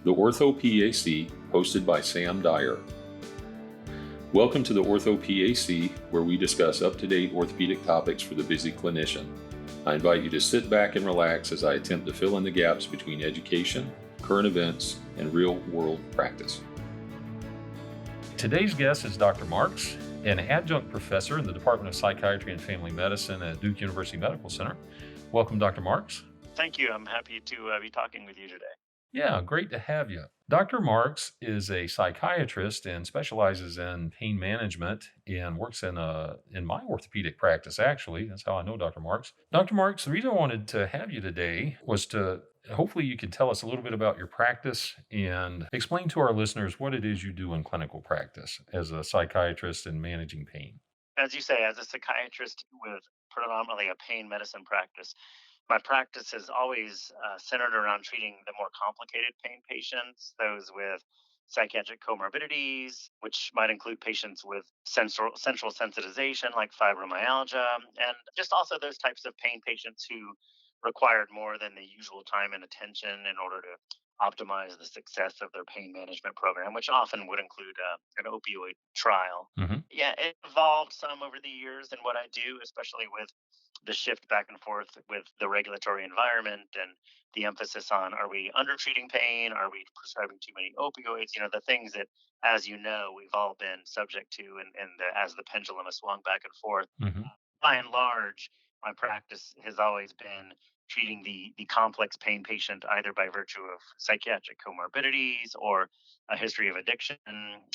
the OrthoPAC, hosted by Sam Dyer. Welcome to the OrthoPAC, where we discuss up-to-date orthopedic topics for the busy clinician. I invite you to sit back and relax as I attempt to fill in the gaps between education, current events, and real-world practice. Today's guest is Dr. Marks, an adjunct professor in the Department of Psychiatry and Family Medicine at Duke University Medical Center. Welcome, Dr. Marks. Thank you. I'm happy to be talking with you today. Yeah, great to have you. Dr. Marks is a psychiatrist and specializes in pain management and works in my orthopedic practice, actually. That's how I know Dr. Marks. Dr. Marks, the reason I wanted to have you today was to hopefully you can tell us a little bit about your practice and explain to our listeners what it is you do in clinical practice as a psychiatrist and managing pain. As you say, as a psychiatrist with predominantly a pain medicine practice, my practice is always centered around treating the more complicated pain patients, those with psychiatric comorbidities, which might include patients with central sensitization like fibromyalgia, and just also those types of pain patients who required more than the usual time and attention in order to optimize the success of their pain management program, which often would include an opioid trial. Mm-hmm. Yeah, it evolved some over the years in what I do, especially with the shift back and forth with the regulatory environment and the emphasis on, are we under treating pain? Are we prescribing too many opioids? The things that, as you know, we've all been subject to, as the pendulum has swung back and forth. Mm-hmm. By and large, my practice has always been treating the complex pain patient either by virtue of psychiatric comorbidities or a history of addiction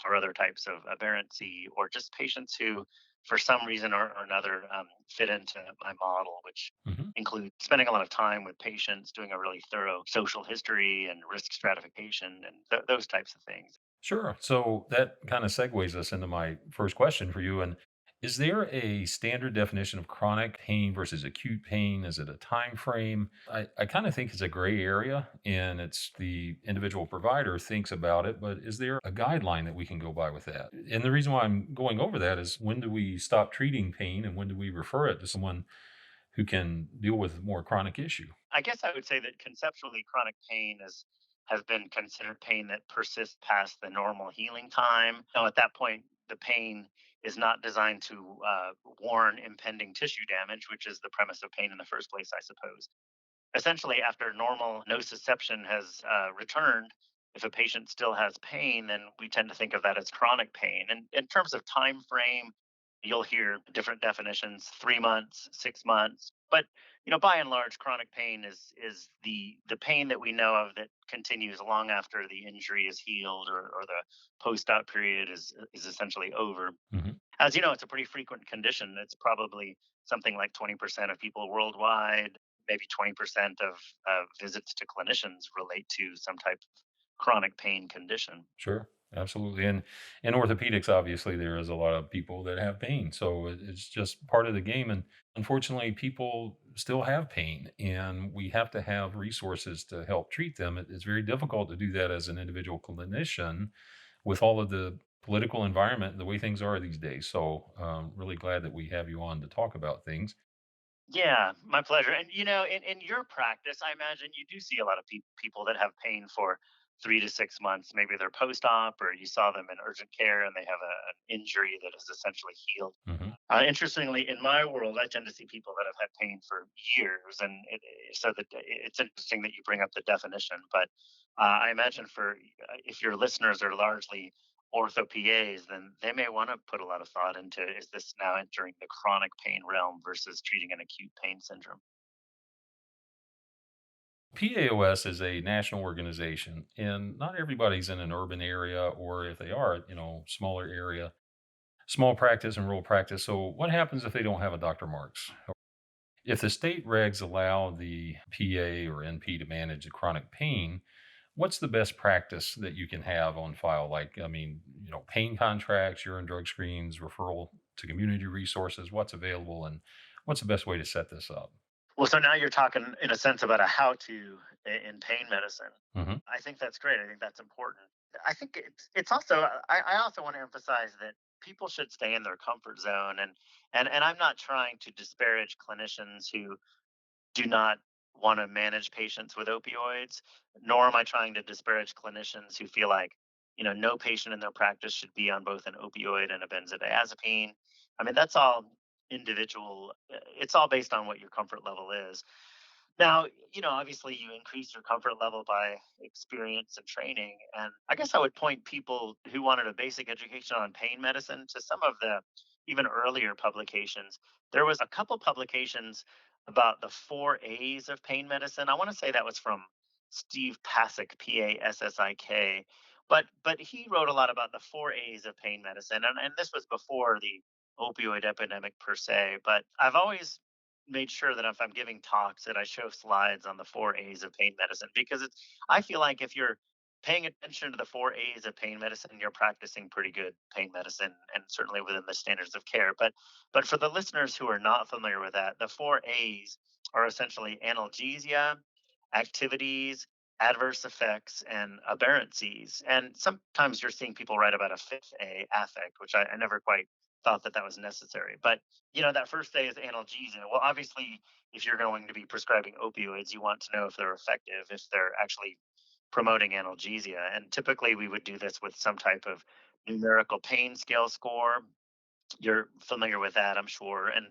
or other types of aberrancy, or just patients who, for some reason or another, fit into my model, which Mm-hmm. includes spending a lot of time with patients, doing a really thorough social history and risk stratification and those types of things. Sure. So that kind of segues us into my first question for you. And is there a standard definition of chronic pain versus acute pain? Is it a time frame? I kind of think it's a gray area and it's the individual provider thinks about it, but is there a guideline that we can go by with that? And the reason why I'm going over that is when do we stop treating pain and when do we refer it to someone who can deal with a more chronic issue? I guess I would say that conceptually, chronic pain has been considered pain that persists past the normal healing time. Now, at that point, the pain is not designed to warn impending tissue damage, which is the premise of pain in the first place, I suppose. Essentially, after normal nociception has returned, if a patient still has pain, then we tend to think of that as chronic pain. And in terms of time frame, you'll hear different definitions: 3 months, 6 months. But by and large, chronic pain is the pain that we know of that continues long after the injury is healed or the post-op period is essentially over. Hmm. As you know, it's a pretty frequent condition. It's probably something like 20% of people worldwide, maybe 20% of visits to clinicians relate to some type of chronic pain condition. Sure, absolutely. And in orthopedics, obviously, there is a lot of people that have pain. So it's just part of the game. And unfortunately, people still have pain, and we have to have resources to help treat them. It's very difficult to do that as an individual clinician with all of the political environment and the way things are these days. So, really glad that we have you on to talk about things. Yeah, my pleasure. And in your practice, I imagine you do see a lot of people that have pain for 3 to 6 months. Maybe they're post-op, or you saw them in urgent care and they have an injury that is essentially healed. Hmm. Interestingly, in my world, I tend to see people that have had pain for years, and so that it's interesting that you bring up the definition. But I imagine for if your listeners are largely ortho-PAs, then they may want to put a lot of thought into, is this now entering the chronic pain realm versus treating an acute pain syndrome? PAOS is a national organization, and not everybody's in an urban area, or if they are, smaller area, small practice and rural practice. So, what happens if they don't have a Dr. Marks? If the state regs allow the PA or NP to manage the chronic pain, what's the best practice that you can have on file? Like, I mean, pain contracts, urine drug screens, referral to community resources, what's available, and what's the best way to set this up? Well, so now you're talking in a sense about a how-to in pain medicine. Hmm. I think that's great. I think that's important. I think it's also I also want to emphasize that people should stay in their comfort zone, and I'm not trying to disparage clinicians who do not want to manage patients with opioids, nor am I trying to disparage clinicians who feel like, no patient in their practice should be on both an opioid and a benzodiazepine. I mean, that's all individual. It's all based on what your comfort level is. Now, obviously you increase your comfort level by experience and training. And I guess I would point people who wanted a basic education on pain medicine to some of the even earlier publications. There was a couple publications about the 4 A's of pain medicine. I want to say that was from Steve Pasek, Passick. But he wrote a lot about the 4 A's of pain medicine. And this was before the opioid epidemic per se. But I've always made sure that if I'm giving talks that I show slides on the 4 A's of pain medicine, because I feel like if you're paying attention to the 4 A's of pain medicine, you're practicing pretty good pain medicine and certainly within the standards of care. But for the listeners who are not familiar with that, the 4 A's are essentially analgesia, activities, adverse effects, and aberrancies. And sometimes you're seeing people write about a fifth A, affect, which I never quite thought that was necessary. But that first day is analgesia. Well, obviously, if you're going to be prescribing opioids, you want to know if they're effective, if they're actually promoting analgesia. And typically, we would do this with some type of numerical pain scale score. You're familiar with that, I'm sure. And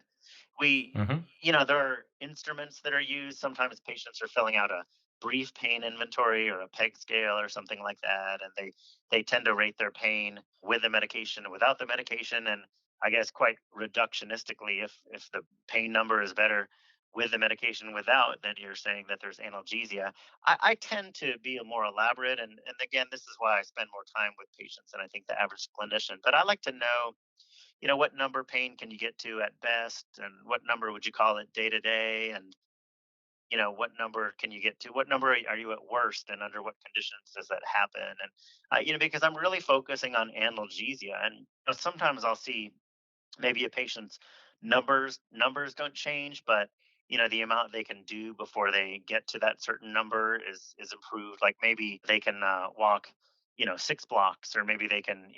we, Hmm. there are instruments that are used. Sometimes patients are filling out a brief pain inventory or a peg scale or something like that, and they tend to rate their pain with the medication and without the medication. And I guess quite reductionistically, if the pain number is better with the medication without, then you're saying that there's analgesia. I tend to be a more elaborate, and again, this is why I spend more time with patients than I think the average clinician. But I like to know, what number pain can you get to at best, and what number would you call it day to day, and what number can you get to, what number are you at worst, and under what conditions does that happen. And because I'm really focusing on analgesia. And sometimes I'll see maybe a patient's numbers don't change, but the amount they can do before they get to that certain number is improved. Like maybe they can walk 6 blocks, or maybe they can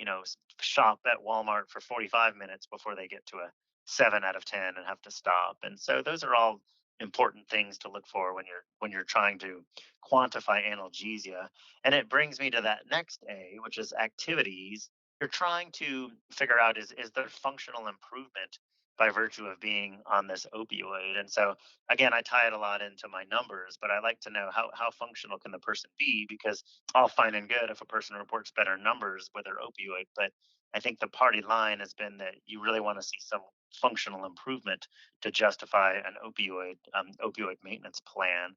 shop at Walmart for 45 minutes before they get to a 7 out of 10 and have to stop. And so those are all important things to look for when you're trying to quantify analgesia. And it brings me to that next A, which is activities. You're trying to figure out, is there functional improvement by virtue of being on this opioid. And so again, I tie it a lot into my numbers, but I like to know how functional can the person be, because all fine and good if a person reports better numbers with their opioid. But I think the party line has been that you really want to see some functional improvement to justify an opioid maintenance plan.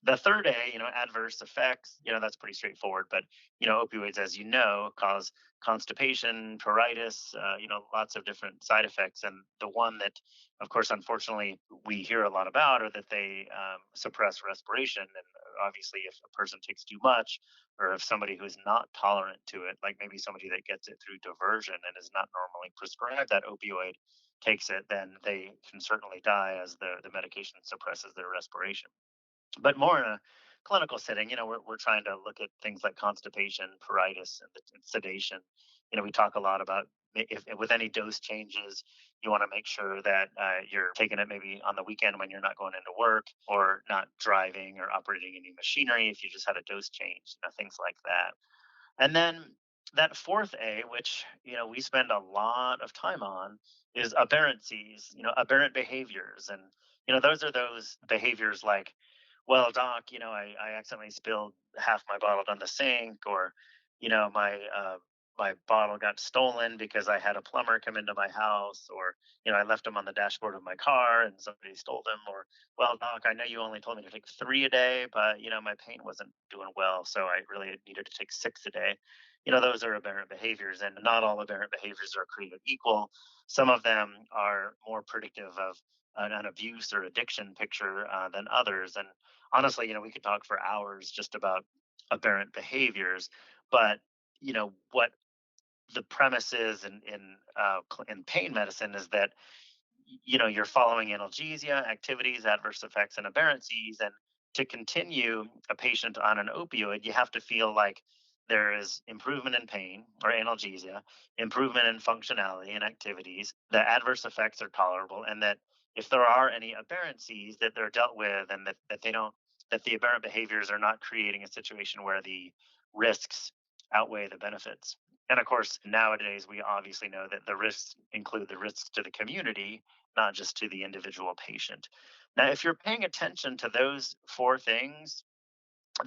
The third A, adverse effects, that's pretty straightforward. But opioids, as you know, cause constipation, pruritus, lots of different side effects. And the one that, of course, unfortunately, we hear a lot about are that they suppress respiration. And obviously, if a person takes too much, or if somebody who's not tolerant to it, like maybe somebody that gets it through diversion and is not normally prescribed that opioid, takes it, then they can certainly die, as the medication suppresses their respiration. But more in a clinical setting, we're trying to look at things like constipation, pruritus, and sedation. We talk a lot about, if with any dose changes, you want to make sure that you're taking it maybe on the weekend when you're not going into work, or not driving or operating any machinery if you just had a dose change, things like that. And then that fourth A, which we spend a lot of time on, is aberrancies, aberrant behaviors. And those are those behaviors like, well, doc, I accidentally spilled half my bottle down the sink, or my bottle got stolen because I had a plumber come into my house, or I left them on the dashboard of my car and somebody stole them. Or, well, doc, I know you only told me to take 3 a day, but my pain wasn't doing well, so I really needed to take 6 a day. Those are aberrant behaviors, and not all aberrant behaviors are created equal. Some of them are more predictive of an abuse or addiction picture than others. And honestly, we could talk for hours just about aberrant behaviors. But what the premise is in pain medicine is that you're following analgesia, activities, adverse effects, and aberrancies. And to continue a patient on an opioid, you have to feel like there is improvement in pain or analgesia, improvement in functionality and activities, the adverse effects are tolerable, and that if there are any aberrancies, that they're dealt with, and that they don't that the aberrant behaviors are not creating a situation where the risks outweigh the benefits. And of course, nowadays we obviously know that the risks include the risks to the community, not just to the individual patient. Now, if you're paying attention to those four things,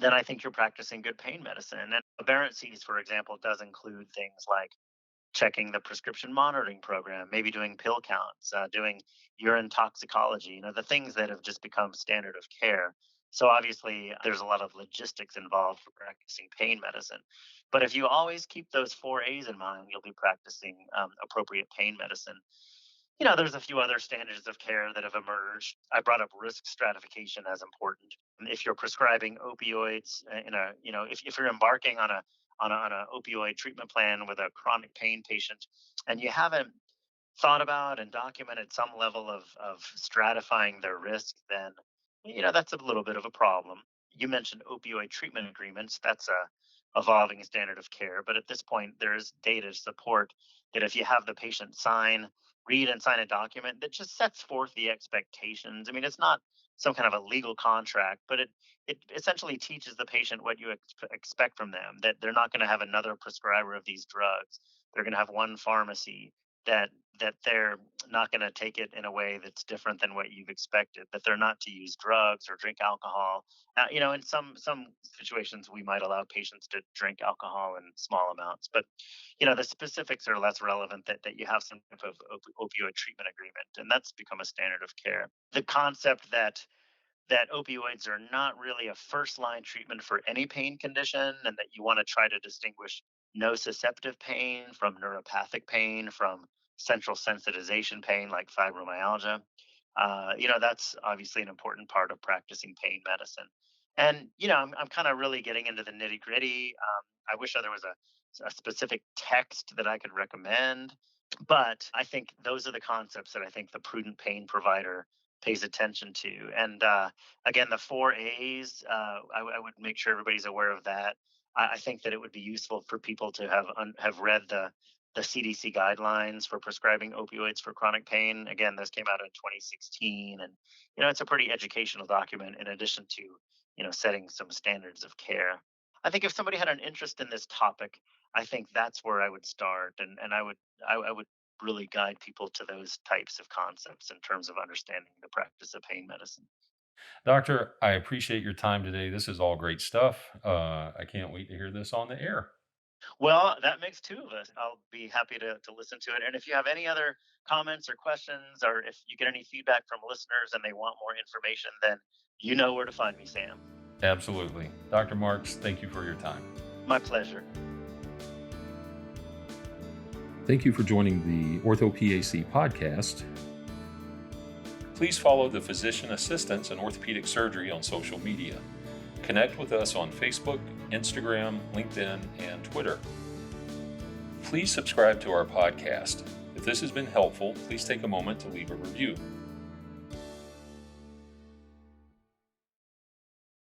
then I think you're practicing good pain medicine. And aberrancies, for example, does include things like checking the prescription monitoring program, maybe doing pill counts, doing urine toxicology, the things that have just become standard of care. So obviously, there's a lot of logistics involved for practicing pain medicine. But if you always keep those four A's in mind, you'll be practicing appropriate pain medicine. There's a few other standards of care that have emerged. I brought up risk stratification as important. If you're prescribing opioids if you're embarking on a opioid treatment plan with a chronic pain patient, and you haven't thought about and documented some level of stratifying their risk, then that's a little bit of a problem. You mentioned opioid treatment agreements. That's a evolving standard of care, but at this point, there's data to support that if you have the patient read and sign a document that just sets forth the expectations. I mean, it's not some kind of a legal contract, but it essentially teaches the patient what you expect from them, that they're not going to have another prescriber of these drugs. They're going to have one pharmacy, that they're not going to take it in a way that's different than what you've expected, that they're not to use drugs or drink alcohol. In some situations we might allow patients to drink alcohol in small amounts, but the specifics are less relevant, that you have some type of opioid treatment agreement, and that's become a standard of care. The concept that opioids are not really a first line treatment for any pain condition, and that you want to try to distinguish nociceptive pain from neuropathic pain from central sensitization pain like fibromyalgia. That's obviously an important part of practicing pain medicine. And I'm kind of really getting into the nitty gritty. I wish there was a specific text that I could recommend, but I think those are the concepts that I think the prudent pain provider pays attention to. And again, the four A's, I would make sure everybody's aware of that. I think that it would be useful for people to have read the CDC guidelines for prescribing opioids for chronic pain. Again, this came out in 2016, and it's a pretty educational document in addition to setting some standards of care. I think if somebody had an interest in this topic, I think that's where I would start, and I would really guide people to those types of concepts in terms of understanding the practice of pain medicine. Doctor, I appreciate your time today. This is all great stuff. I can't wait to hear this on the air. Well, that makes two of us. I'll be happy to listen to it. And if you have any other comments or questions, or if you get any feedback from listeners and they want more information, then you know where to find me, Sam. Absolutely. Dr. Marks, thank you for your time. My pleasure. Thank you for joining the OrthoPAC podcast. Please follow the Physician Assistants in Orthopedic Surgery on social media. Connect with us on Facebook, Instagram, LinkedIn, and Twitter. Please subscribe to our podcast. If this has been helpful, please take a moment to leave a review.